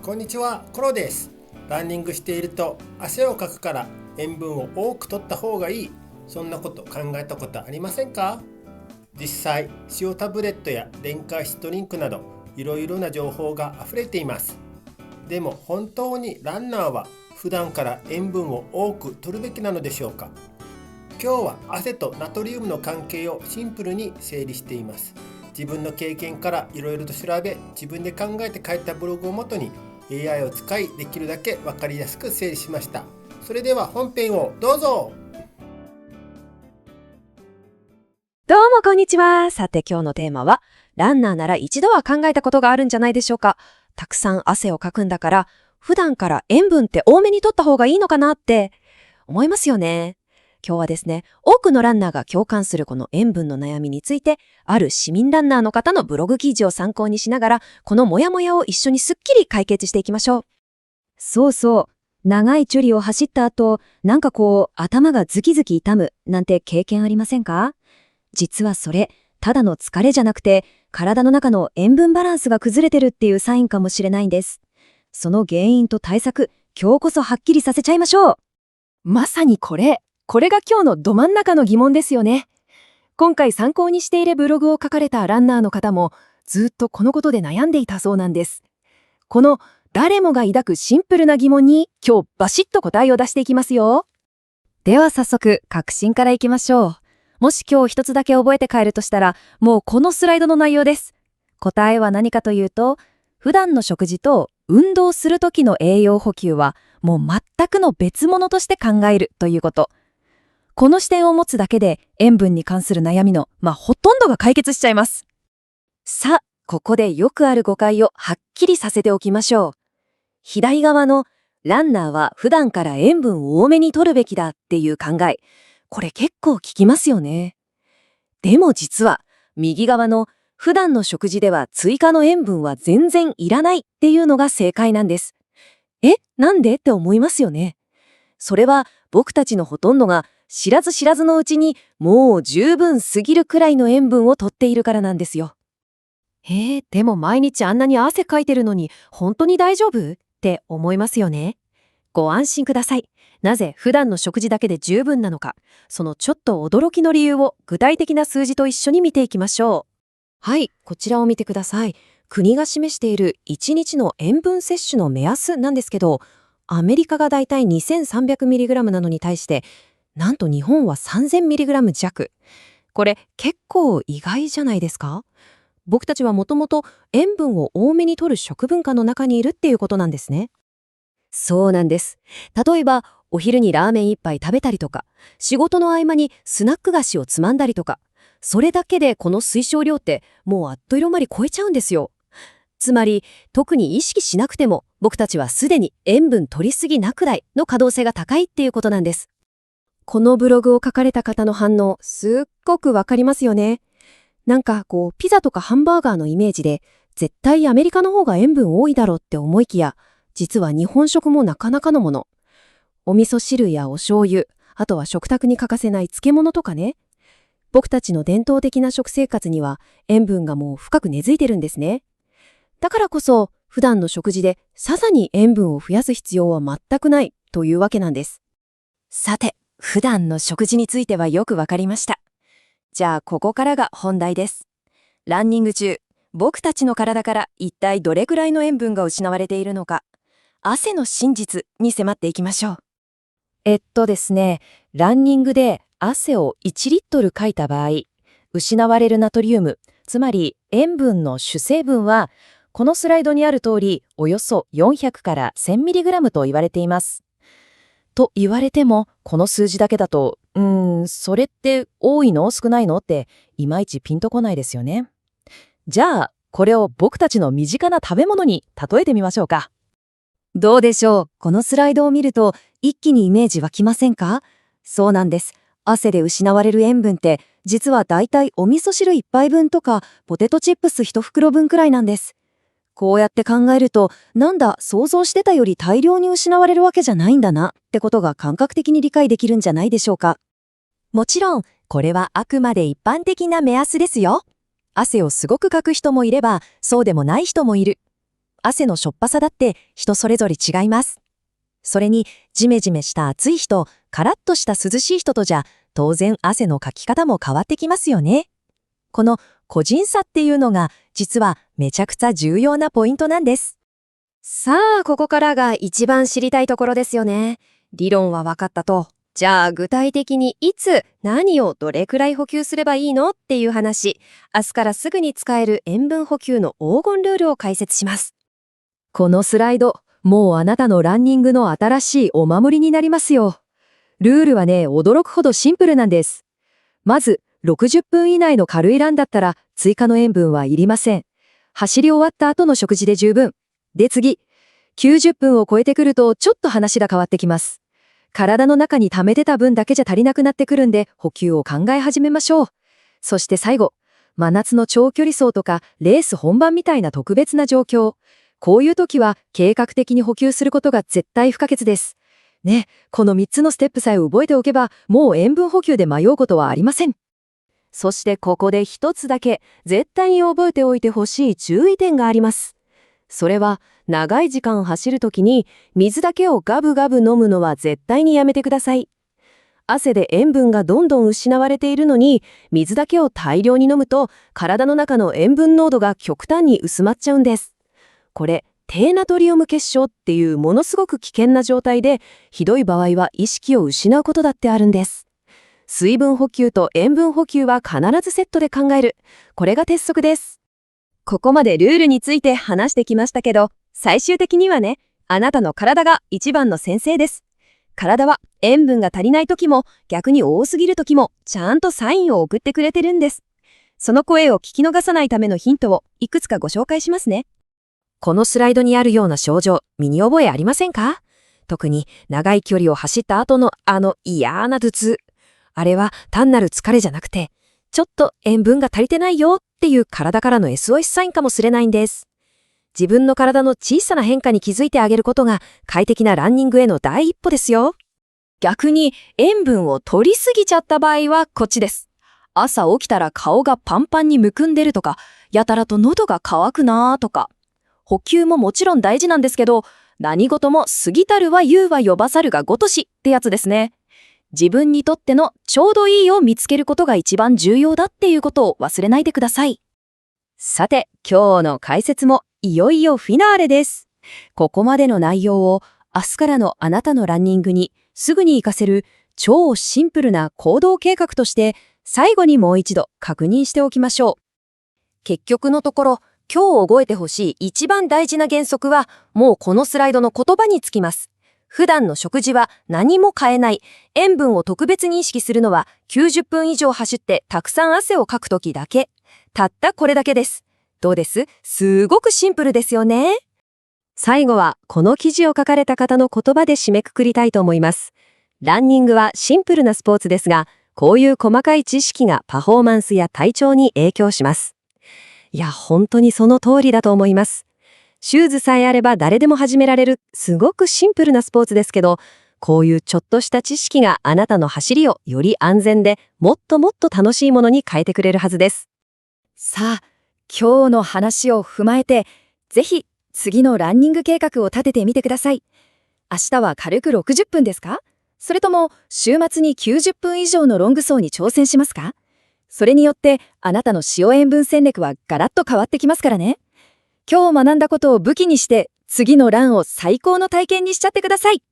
こんにちは、コロです。ランニングしていると汗をかくから塩分を多く摂った方がいい、そんなこと考えたことありませんか？実際、塩タブレットや電解質ドリンクなどいろいろな情報が溢れています。でも本当にランナーは普段から塩分を多く摂るべきなのでしょうか？今日は汗とナトリウムの関係をシンプルに整理しています。自分の経験からいろいろと調べ、自分で考えて書いたブログをもとに AI を使いできるだけ分かりやすく整理しました。それでは本編をどうぞ。どうもこんにちは。さて今日のテーマは、ランナーなら一度は考えたことがあるんじゃないでしょうか。たくさん汗をかくんだから、普段から塩分って多めに摂った方がいいのかなって思いますよね。今日はですね、多くのランナーが共感するこの塩分の悩みについて、ある市民ランナーの方のブログ記事を参考にしながら、このモヤモヤを一緒にすっきり解決していきましょう。そうそう。長い距離を走った後、頭がズキズキ痛むなんて経験ありませんか？実はそれ、ただの疲れじゃなくて、体の中の塩分バランスが崩れてるっていうサインかもしれないんです。その原因と対策、今日こそはっきりさせちゃいましょう。まさにこれが今日のど真ん中の疑問ですよね。今回参考にしているブログを書かれたランナーの方もずっとこのことで悩んでいたそうなんです。この誰もが抱くシンプルな疑問に今日バシッと答えを出していきますよ。では早速、確信からいきましょう。もし今日一つだけ覚えて帰るとしたら、もうこのスライドの内容です。答えは何かというと、普段の食事と運動する時の栄養補給はもう全くの別物として考えるということ。この視点を持つだけで塩分に関する悩みの、ほとんどが解決しちゃいます。さあ、ここでよくある誤解をはっきりさせておきましょう。左側のランナーは普段から塩分を多めに摂るべきだっていう考え。これ結構聞きますよね。でも実は右側の普段の食事では追加の塩分は全然いらないっていうのが正解なんです。なんでって思いますよね。それは僕たちのほとんどが知らず知らずのうちにもう十分すぎるくらいの塩分を摂っているからなんですよ。でも毎日あんなに汗かいてるのに本当に大丈夫って思いますよね。ご安心ください。なぜ普段の食事だけで十分なのか、そのちょっと驚きの理由を具体的な数字と一緒に見ていきましょう。はい、こちらを見てください。国が示している1日の塩分摂取の目安なんですけど、アメリカがだいたい 2300mg なのに対して、なんと日本は 3000mg 弱。これ結構意外じゃないですか？僕たちはもともと塩分を多めに摂る食文化の中にいるっていうことなんですね。そうなんです。例えば、お昼にラーメン一杯食べたりとか、仕事の合間にスナック菓子をつまんだりとか、それだけでこの推奨量ってもうあっという間に超えちゃうんですよ。つまり、特に意識しなくても、僕たちはすでに塩分摂りすぎなくらいの可動性が高いっていうことなんです。このブログを書かれた方の反応、すっごくわかりますよね。ピザとかハンバーガーのイメージで、絶対アメリカの方が塩分多いだろうって思いきや、実は日本食もなかなかのもの。お味噌汁やお醤油、あとは食卓に欠かせない漬物とかね。僕たちの伝統的な食生活には塩分がもう深く根付いてるんですね。だからこそ、普段の食事でさらに塩分を増やす必要は全くないというわけなんです。さて、普段の食事についてはよくわかりました。じゃあここからが本題です。ランニング中、僕たちの体から一体どれくらいの塩分が失われているのか、汗の真実に迫っていきましょう。ですね、ランニングで汗を1リットルかいた場合、失われるナトリウム、つまり塩分の主成分は、このスライドにある通り、およそ400から 1000mg と言われています。と言われても、この数字だけだと、それって多いの少ないのっていまいちピンとこないですよね。じゃあ、これを僕たちの身近な食べ物に例えてみましょうか。どうでしょう？このスライドを見ると一気にイメージ湧きませんか？そうなんです。汗で失われる塩分って実はだいたいお味噌汁1杯分とかポテトチップス1袋分くらいなんです。こうやって考えると、想像してたより大量に失われるわけじゃないんだなってことが感覚的に理解できるんじゃないでしょうか。もちろん、これはあくまで一般的な目安ですよ。汗をすごくかく人もいれば、そうでもない人もいる。汗のしょっぱさだって人それぞれ違います。それに、ジメジメした暑い日と、カラッとした涼しい人とじゃ、当然汗のかき方も変わってきますよね。この個人差っていうのが、実はめちゃくちゃ重要なポイントなんです。さあ、ここからが一番知りたいところですよね。理論は分かったと。じゃあ具体的にいつ何をどれくらい補給すればいいのっていう話。明日からすぐに使える塩分補給の黄金ルールを解説します。このスライド、もうあなたのランニングの新しいお守りになりますよ。ルールはね、驚くほどシンプルなんです。まず、60分以内の軽いランだったら追加の塩分はいりません。走り終わった後の食事で十分。で次、90分を超えてくるとちょっと話が変わってきます。体の中に溜めてた分だけじゃ足りなくなってくるんで補給を考え始めましょう。そして最後、真夏の長距離走とかレース本番みたいな特別な状況。こういう時は計画的に補給することが絶対不可欠です。ね、この3つのステップさえ覚えておけばもう塩分補給で迷うことはありません。そしてここで一つだけ絶対に覚えておいてほしい注意点があります。それは長い時間走るときに水だけをガブガブ飲むのは絶対にやめてください。汗で塩分がどんどん失われているのに水だけを大量に飲むと体の中の塩分濃度が極端に薄まっちゃうんです。これ低ナトリウム結晶っていうものすごく危険な状態でひどい場合は意識を失うことだってあるんです。水分補給と塩分補給は必ずセットで考える。これが鉄則です。ここまでルールについて話してきましたけど、最終的にはね、あなたの体が一番の先生です。体は塩分が足りない時も逆に多すぎる時もちゃんとサインを送ってくれてるんです。その声を聞き逃さないためのヒントをいくつかご紹介しますね。このスライドにあるような症状、身に覚えありませんか？特に長い距離を走った後の嫌な頭痛。あれは単なる疲れじゃなくて、ちょっと塩分が足りてないよっていう体からの SOS サインかもしれないんです。自分の体の小さな変化に気づいてあげることが快適なランニングへの第一歩ですよ。逆に塩分を取りすぎちゃった場合はこっちです。朝起きたら顔がパンパンにむくんでるとか、やたらと喉が渇くなーとか。補給ももちろん大事なんですけど、何事も過ぎたるは言うは呼ばさるがごとしってやつですね。自分にとってのちょうどいいを見つけることが一番重要だっていうことを忘れないでください。さて、今日の解説もいよいよフィナーレです。ここまでの内容を明日からのあなたのランニングにすぐに活かせる超シンプルな行動計画として最後にもう一度確認しておきましょう。結局のところ、今日覚えてほしい一番大事な原則はもうこのスライドの言葉につきます。普段の食事は何も変えない。塩分を特別に意識するのは90分以上走ってたくさん汗をかくときだけ。たったこれだけです。どうです？すごくシンプルですよね。最後はこの記事を書かれた方の言葉で締めくくりたいと思います。ランニングはシンプルなスポーツですが、こういう細かい知識がパフォーマンスや体調に影響します。いや、本当にその通りだと思います。シューズさえあれば誰でも始められる、すごくシンプルなスポーツですけど、こういうちょっとした知識があなたの走りをより安全でもっともっと楽しいものに変えてくれるはずです。さあ、今日の話を踏まえて、ぜひ次のランニング計画を立ててみてください。明日は軽く60分ですか？それとも週末に90分以上のロング走に挑戦しますか？それによってあなたの塩塩分戦略はガラッと変わってきますからね。今日学んだことを武器にして次のランを最高の体験にしちゃってください。